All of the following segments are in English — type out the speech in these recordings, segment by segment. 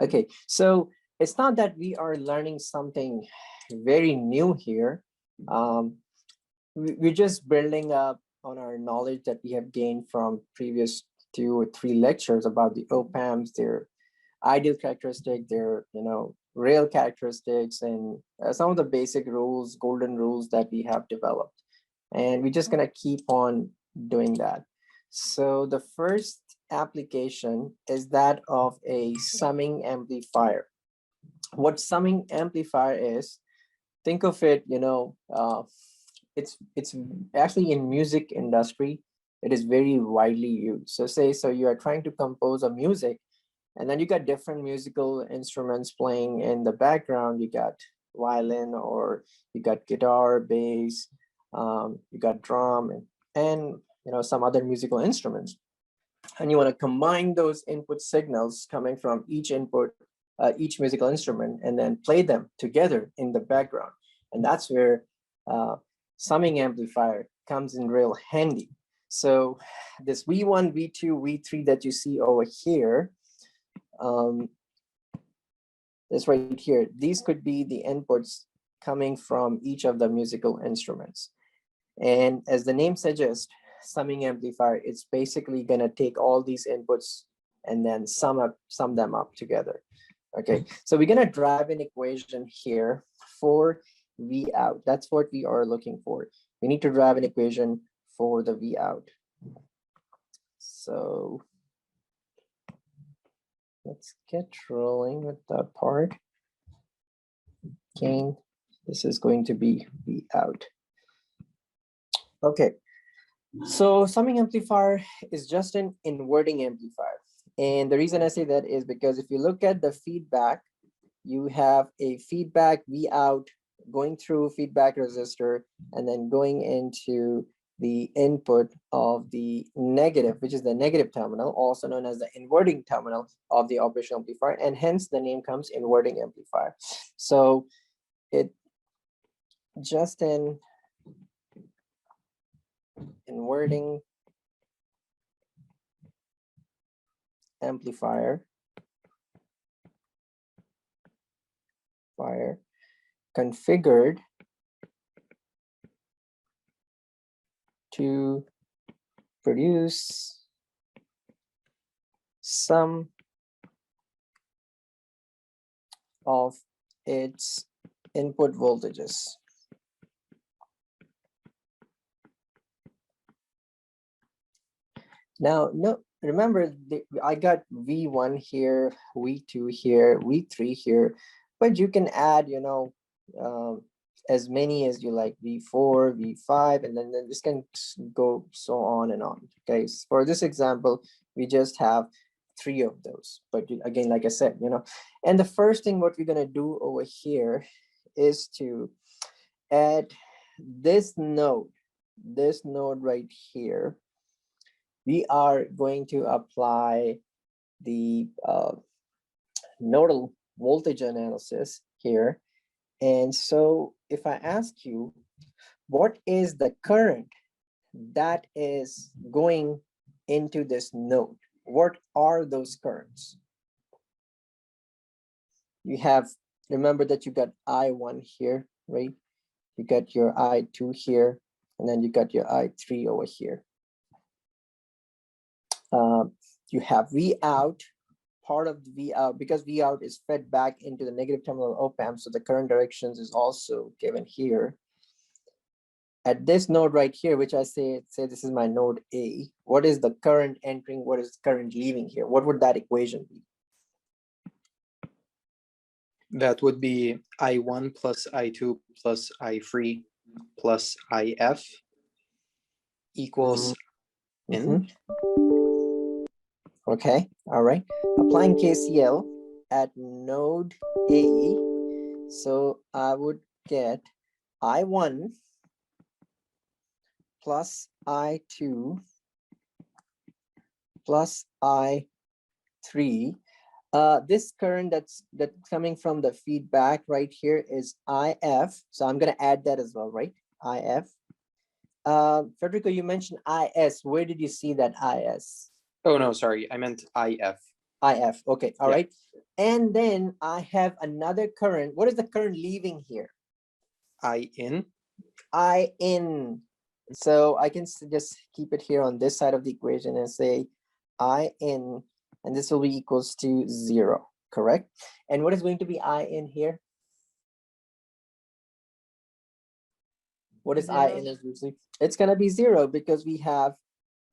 Okay, so it's not that we are learning something very new here. We're just building up on our knowledge that we have gained from previous 2 or 3 lectures about the op-amps, their ideal characteristic, their real characteristics, and some of the basic rules, golden rules that we have developed. And we're just gonna keep on doing that. So the first application is that of a summing amplifier. What summing amplifier is, think of it, it's actually in music industry, it is very widely used. So you are trying to compose a music, and then you got different musical instruments playing in the background. You got violin, or you got guitar, bass, you got drum, and some other musical instruments. And you want to combine those input signals coming from each input, each musical instrument, and then play them together in the background. And that's where summing amplifier comes in real handy. So this V1, V2, V3 that you see over here, this right here, these could be the inputs coming from each of the musical instruments. And as the name suggests, summing amplifier, it's basically going to take all these inputs and then sum them up together. Okay, so we're going to drive an equation here for V out. That's what we are looking for. We need to drive an equation for the V out. So let's get rolling with that part. Okay, this is going to be V out. Okay, so summing amplifier is just an inverting amplifier. And the reason I say that is because if you look at the feedback, you have a feedback V out going through feedback resistor and then going into the input of the negative, which is the negative terminal, also known as the inverting terminal of the operational amplifier, and hence the name comes inverting amplifier. So it just an inverting amplifier configured to produce some of its input voltages. Now, remember, I got V1 here, V2 here, V3 here, but you can add, as many as you like, V4, V5, and then this can go so on and on. Okay, so for this example, we just have 3 of those. But again, like I said, and the first thing what we're gonna do over here is to add this node right here. We are going to apply the nodal voltage analysis here. And so if I ask you, what is the current that is going into this node? What are those currents? You have, remember that you got I1 here, right? You got your I2 here, and then you got your I3 over here. You have V out, part of the V out, because V out is fed back into the negative terminal op-amp, so the current directions is also given here. At this node right here, which I say this is my node A, what is the current entering, what is the current leaving here? What would that equation be? That would be I1 plus I2 plus I3 plus IF equals N. Okay, all right. Applying KCL at node A, so I would get I1 plus I2 plus I3. This current that's coming from the feedback right here is IF. So I'm gonna add that as well, right? IF. Federico, you mentioned IS. Where did you see that IS? Oh no, sorry, I meant IF. IF. Okay, all Yeah. right. And then I have another current. What is the current leaving here? I in. I in. So I can just keep it here on this side of the equation and say I in, and this will be equals to 0, correct? And what is going to be I in here? What is I in as usually? It's going to be 0 because we have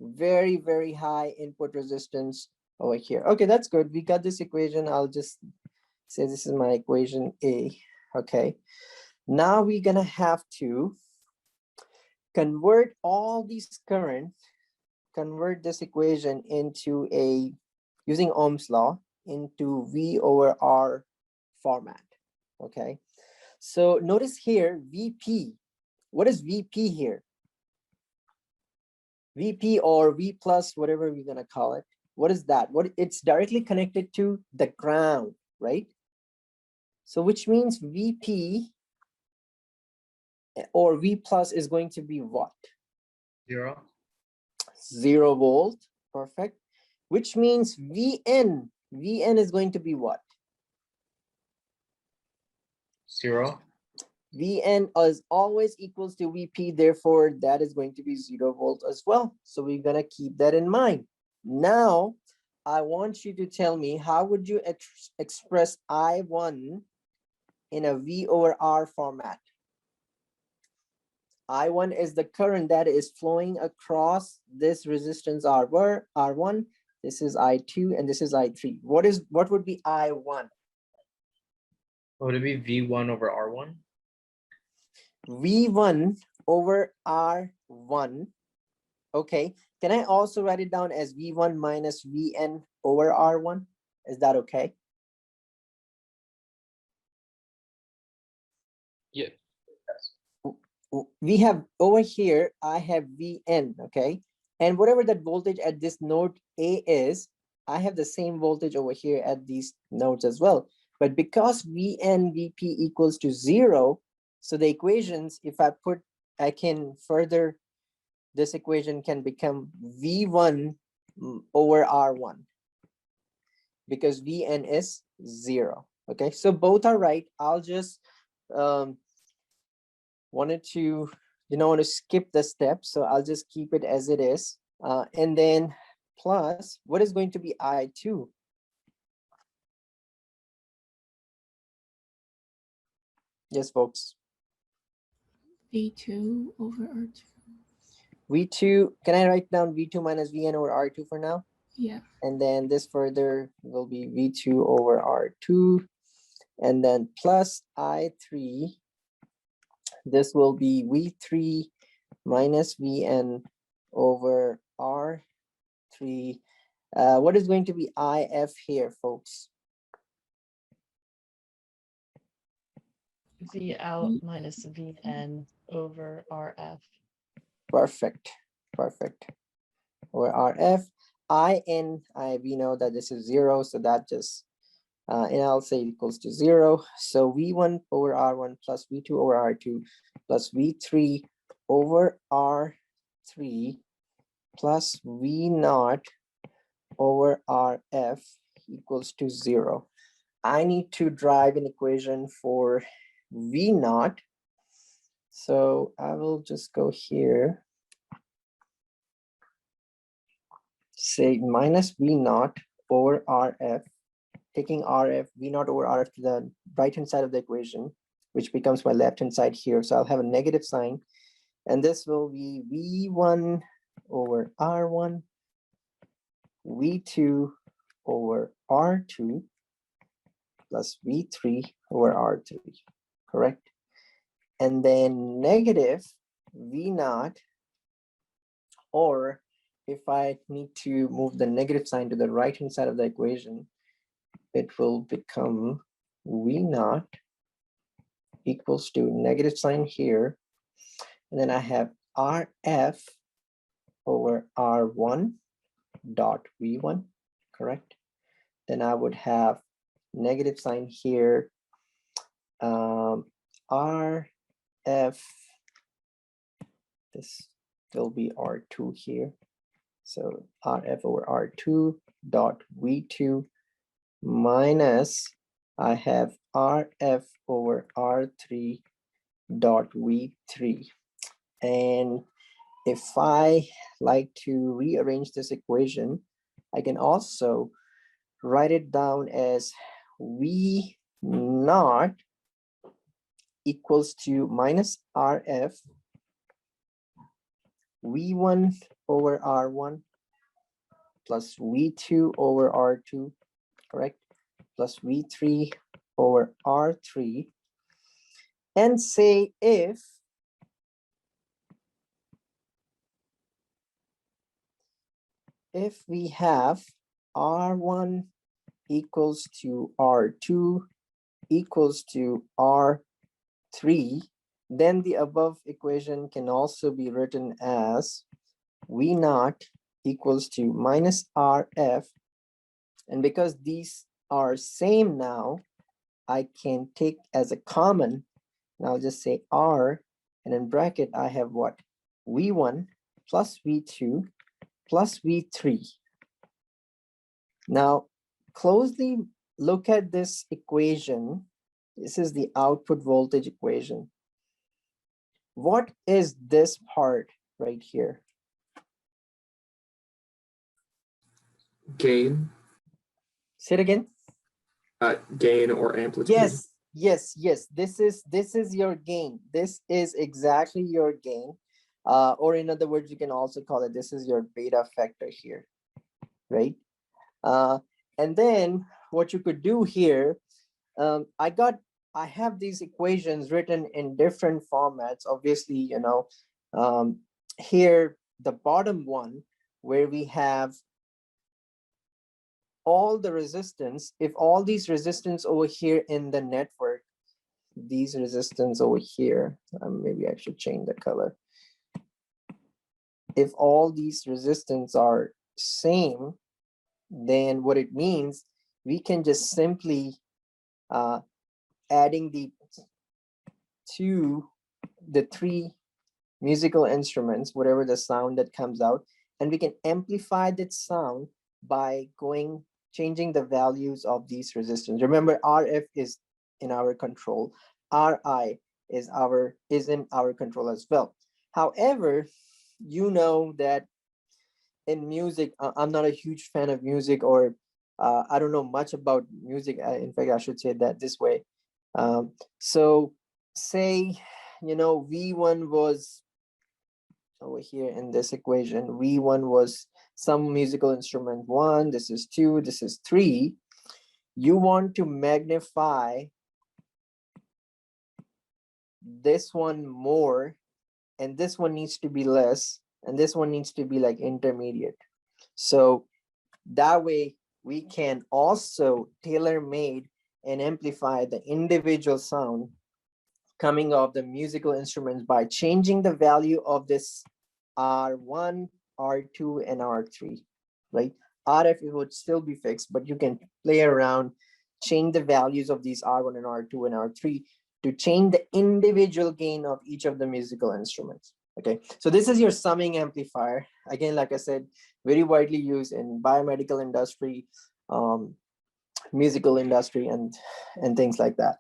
very, very high input resistance over here. Okay, that's good. We got this equation. I'll just say this is my equation A. Okay. Now we're going to have to convert all these currents, convert this equation into a, using Ohm's law, into V over R format. Okay. So notice here, VP. What is VP here? VP or V plus, whatever we're gonna call it. What is that? What, it's directly connected to the ground, right? So which means VP or V plus is going to be what? 0. 0 volt, perfect. Which means VN is going to be what? 0. Vn is always equals to Vp, therefore that is going to be 0 volt as well. So we're gonna keep that in mind. Now, I want you to tell me, how would you express I1 in a V over R format? I1 is the current that is flowing across this resistance R1. This is I2 and this is I3. What would be I1? Would it be V1 over R1? V1 over R1. Okay. Can I also write it down as V1 minus Vn over R1? Is that okay? Yeah. We have over here, I have Vn, okay? And whatever that voltage at this node A is, I have the same voltage over here at these nodes as well. But because Vn Vp equals to 0, so the equations, if I can further, this equation can become V1 over R1 because Vn is 0. Okay, so both are right. I'll just wanted to, want to skip the step, so I'll just keep it as it is. And then plus, what is going to be I2? Yes, folks. V2 over R2. V2, can I write down V2 minus Vn over R2 for now? Yeah. And then this further will be V2 over R2. And then plus I3, this will be V3 minus Vn over R3. What is going to be IF here, folks? V out minus Vn over RF. Perfect, perfect. Over RF, we know that this is 0, so that just, and I'll say equals to 0. So V1 over R1 plus V2 over R2 plus V3 over R3 plus V0 over RF equals to 0. I need to drive an equation for V0. So I will just go here, say minus V0 over RF, taking RF, V0 over RF to the right-hand side of the equation, which becomes my left-hand side here. So I'll have a negative sign, and this will be V1 over R1, V2 over R2, plus V3 over R3, correct? And then negative V0, or if I need to move the negative sign to the right-hand side of the equation, it will become V0 equals to negative sign here. And then I have RF over R1 dot V1, correct? Then I would have negative sign here, RF, this will be R2 here. So RF over R2 dot V2 minus I have RF over R3 dot V3. And if I like to rearrange this equation, I can also write it down as V naught equals to minus RF V1 over R1 plus V2 over R2, correct? Plus V3 over R3. And say if we have R1 equals to R2 equals to R3, then the above equation can also be written as V naught equals to minus RF. And because these are same now, I can take as a common, and I'll just say R, and in bracket, I have what? V1 plus V2 plus V3. Now, closely look at this equation. This is the output voltage equation. What is this part right here? Gain. Say it again. Gain or amplitude. Yes. This is your gain. This is exactly your gain. Or in other words, you can also call it, this is your beta factor here, right? And then what you could do here, I have these equations written in different formats. Obviously, you know, here the bottom one where we have all the resistance, if all these resistance over here in the network, these resistance over here, maybe I should change the color. If all these resistance are same, then what it means, we can just simply adding the three musical instruments, whatever the sound that comes out, and we can amplify that sound by changing the values of these resistance. Remember, RF is in our control. RI is in our control as well. However, you know that in music, I'm not a huge fan of music, or I don't know much about music. In fact, I should say that this way. So say, you know, V1 was over here in this equation. V1 was some musical instrument 1, this is 2, this is 3. You want to magnify this one more, and this one needs to be less, and this one needs to be like intermediate. So that way we can also tailor-made and amplify the individual sound coming off the musical instruments by changing the value of this R1, R2, and R3, right? RF, it would still be fixed, but you can play around, change the values of these R1 and R2 and R3 to change the individual gain of each of the musical instruments. Okay, so this is your summing amplifier. Again, like I said, very widely used in biomedical industry, musical industry, and things like that.